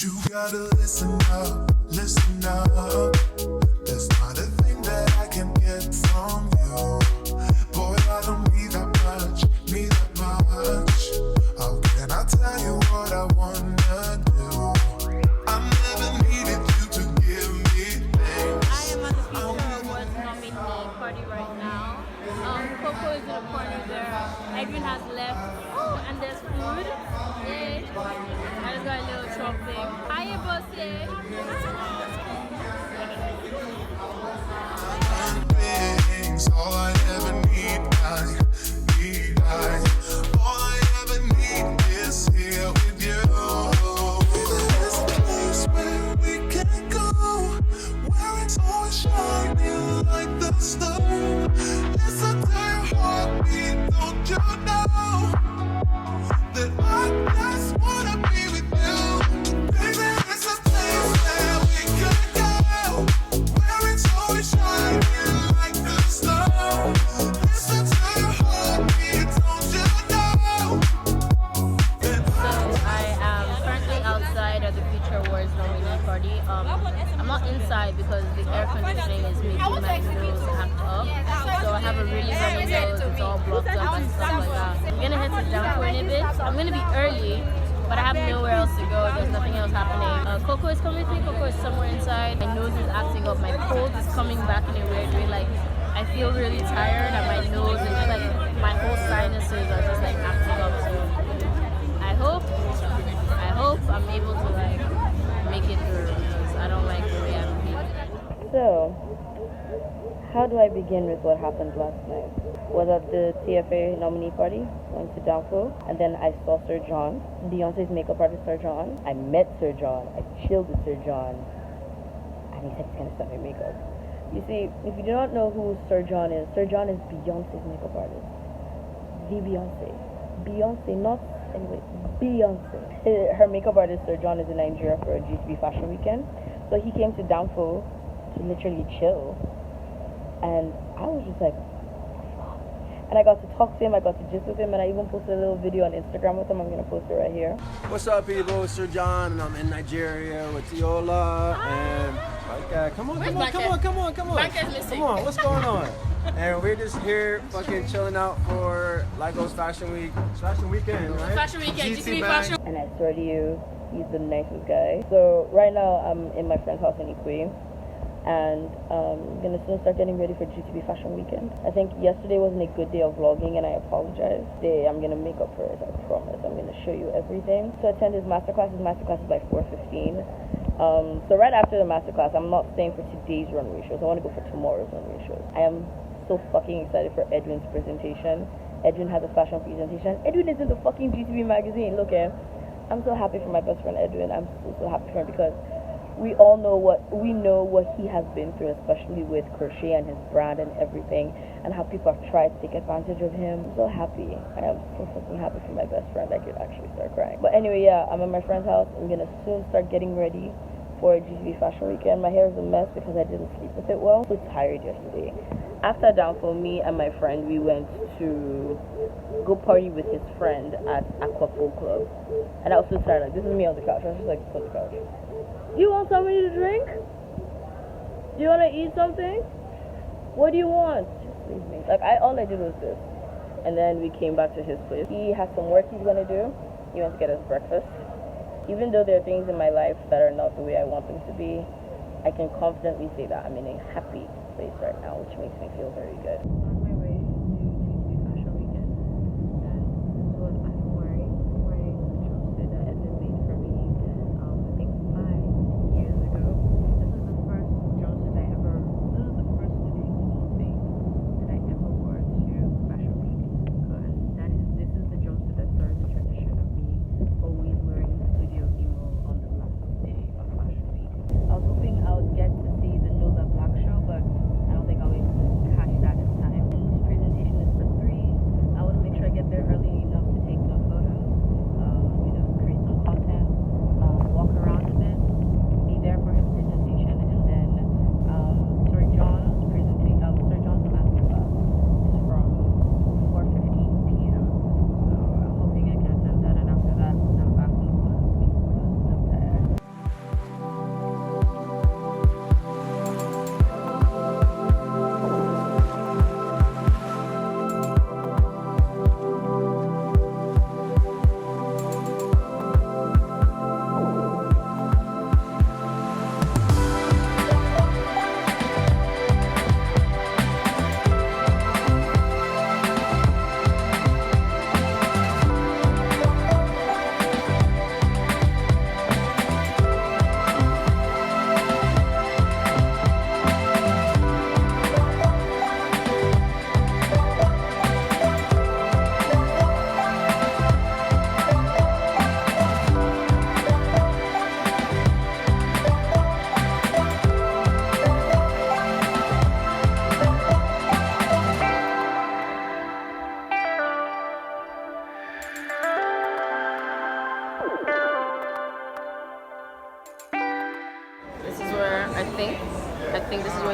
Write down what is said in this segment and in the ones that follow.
You gotta listen up, listen up. There's not a thing that I can get from you. Boy, I don't need that much, need that much. How can I tell you what I wanna do? I never needed you to give me things. I am at the Future Awards nominee party right now. Coco is in the corner there. Edwin has left. Oh, and there's food. Yay. I just got a little shopping. Hiya, bossy. Things, all I ever need, all I ever need is here with you. There's a place where we can go, where it's all shining like the sun. Listen to your heartbeat, don't you know that I just wanna be with you? Baby, there's a place where we can go, where it's always shining like the sun. Listen to your heartbeat, don't you know? So I am currently outside at the Future Awards nominee party. I'm not inside because the air conditioning is making my nose act up. So I have a really runny nose, it's all blocked up and stuff like that. I'm gonna head to downpour in a bit. I'm gonna be early, but I have nowhere else to go. There's nothing else happening. Coco is coming with me. Coco is somewhere inside. My nose is acting up. My cold is coming back in a weird way. Like, I feel really tired and my nose and just like my whole sinuses are just like acting up. So I hope I'm able to like make it through because I don't like the way I'm feeling. So, how do I begin with what happened last night? Was at the TFA nominee party, went to Downflow, and then I saw Sir John, Beyonce's makeup artist Sir John. I met Sir John, I chilled with Sir John, and he said he's gonna start my makeup. You see, if you do not know who Sir John is Beyonce's makeup artist. The Beyonce. Beyonce, not, anyway, Beyonce. Her makeup artist Sir John is in Nigeria for a GTB fashion weekend. So he came to Downflow to literally chill. And I was just like, fuck. And I got to talk to him, I got to gist with him, and I even posted a little video on Instagram with him. I'm going to post it right here. What's up, people? It's Sir John, and I'm in Nigeria with Deola. And come on. Come on, what's going on? And we're just here fucking chilling out for Lagos Fashion Week. It's Fashion Weekend, right? Fashion Weekend, GTB Fashion. And I swear to you, he's the nicest guy. So right now I'm in my friend's house in Ikwe. And I'm gonna soon start getting ready for GTB Fashion Weekend. I think yesterday wasn't a good day of vlogging and I apologize. Today I'm gonna make up for it, I promise. I'm gonna show you everything. So attend his masterclass. His masterclass is by 4:15. So right after the masterclass, I'm not staying for today's runway shows. I wanna go for tomorrow's runway shows. I am so fucking excited for Edwin's presentation. Edwin has a fashion presentation. Edwin is in the fucking GTB magazine. Look at him. I'm so happy for my best friend Edwin. I'm so happy for him because we all know what he has been through, especially with crochet and his brand and everything, and how people have tried to take advantage of him. I'm so happy. I am so fucking happy for my best friend. I could actually start crying. But anyway, yeah, I'm at my friend's house. I'm gonna soon start getting ready for a GTB Fashion Weekend. My hair is a mess because I didn't sleep with it well. I was tired yesterday. After Downfall, me and my friend, we went to go party with his friend at Aquapool Club. And I was so tired. Like, this is me on the couch. I was just like, on the couch. You want something to drink? Do you want to eat something? What do you want? Just leave me. Like, all I did was this. And then we came back to his place. He has some work he's going to do. He wants to get us breakfast. Even though there are things in my life that are not the way I want them to be, I can confidently say that I'm in a happy place right now, which makes me feel very good. On my way to GTB Fashion Weekend, and this is what I'm wearing. I'm wearing the jumpsuit that Evan made for me, I think 5 years ago. This is the first jumpsuit this is the first studio emo thing that I ever wore to Fashion Week, because this is the jumpsuit that started the tradition of me always wearing studio emo on the last day of Fashion Week. I was hoping I would get to see the Know That Black show, but I don't think I'll be able to catch that in time.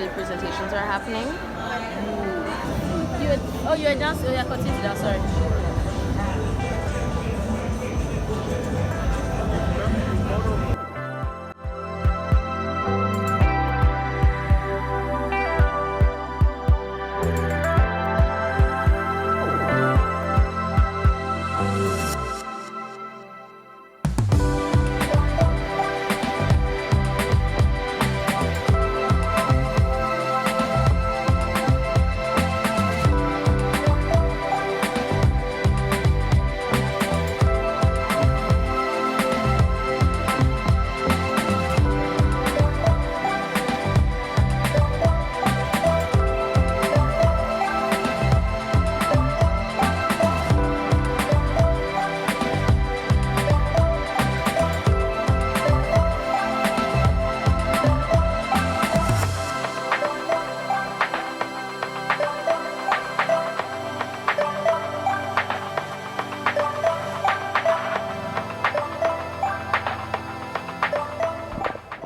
the presentations are happening. You're a dancer. Oh, yeah, continue that. Sorry.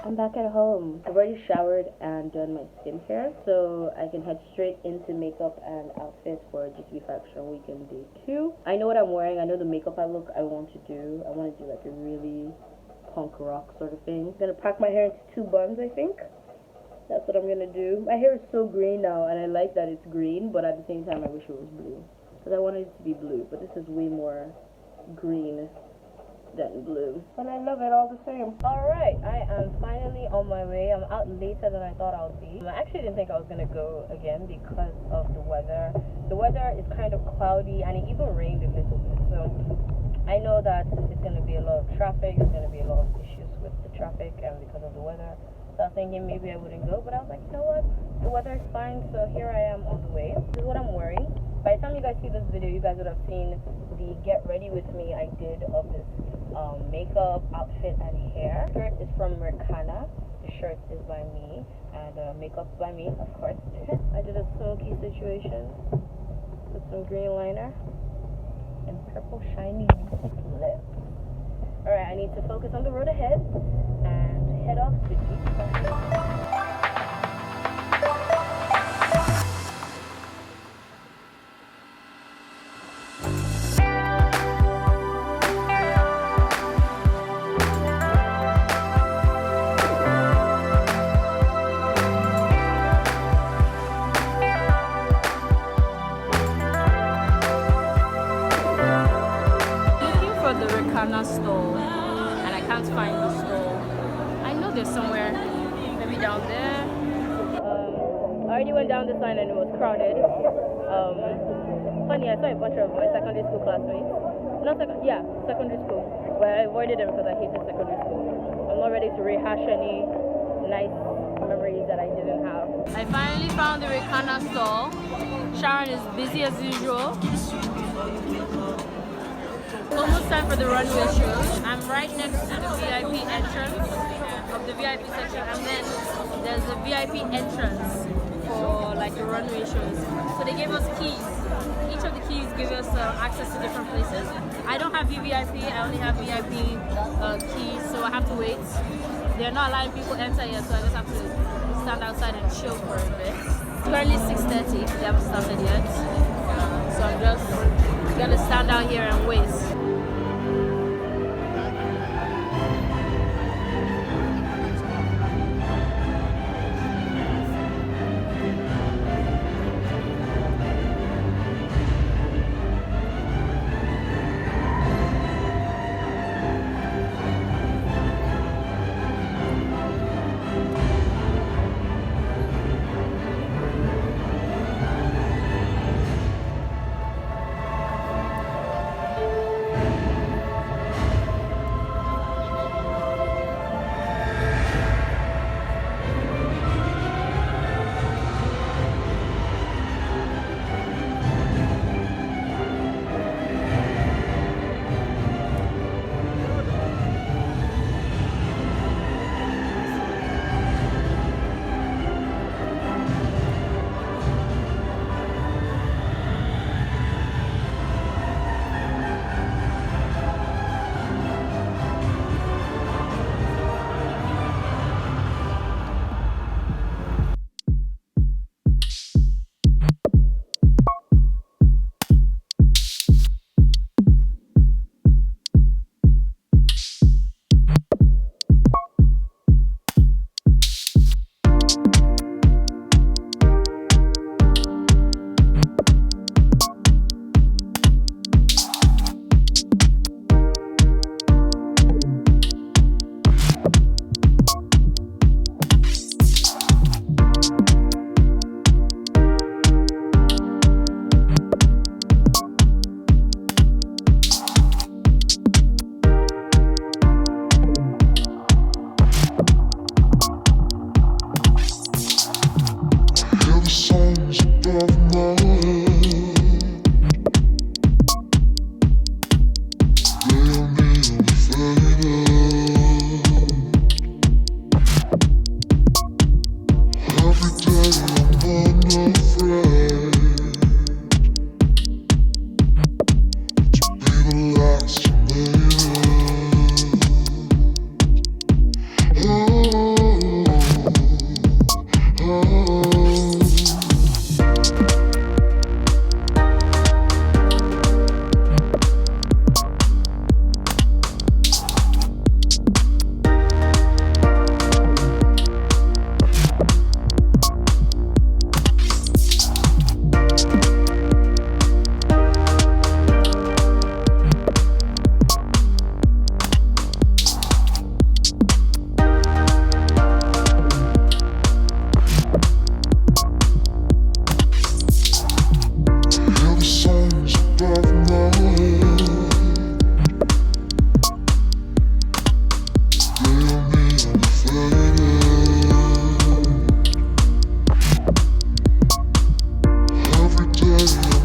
I'm back at home. I've already showered and done my skincare, so I can head straight into makeup and outfits for GTB Fashion Weekend Day 2. I know what I'm wearing. I know the makeup look I want to do. I want to do like a really punk rock sort of thing. I'm gonna pack my hair into 2 buns, I think. That's what I'm gonna do. My hair is so green now, and I like that it's green, but at the same time I wish it was blue. Because I wanted it to be blue, but this is way more green than blue. But I love it all the same. Alright, I am finally on my way. I'm out later than I thought I would be. I actually didn't think I was gonna go again because of the weather. The weather is kind of cloudy and it even rained a little bit. So I know that it's gonna be a lot of traffic, there's gonna be a lot of issues with the traffic and because of the weather. So I was thinking maybe I wouldn't go, but I was like, you know what? The weather is fine, so here I am on the way. This is what I'm wearing. By the time you guys see this video, you guys would have seen the get ready with me I did of this makeup, outfit, and hair. The skirt is from Mercana. The shirt is by me, and makeup's by me, of course. I did a smoky situation with some green liner and purple shiny lips. Alright, I need to focus on the road ahead and head off to Deep. Store and I can't find the store. I know there's somewhere, maybe down there. I already went down this line and it was crowded. Funny, I saw a bunch of my secondary school classmates. Secondary school. But I avoided them because I hated secondary school. I'm not ready to rehash any nice memories that I didn't have. I finally found the Ricana store. Sharon is busy as usual. Almost time for the runway show. I'm right next to the VIP entrance of the VIP section, and then there's a VIP entrance for like the runway shows. So they gave us keys. Each of the keys give us access to different places. I don't have VVIP, I only have VIP keys, so I have to wait. They're not allowing people enter yet, so I just have to stand outside and chill for a bit. It's currently 6:30, they haven't started yet. So I'm just gonna stand out here and wait. Cause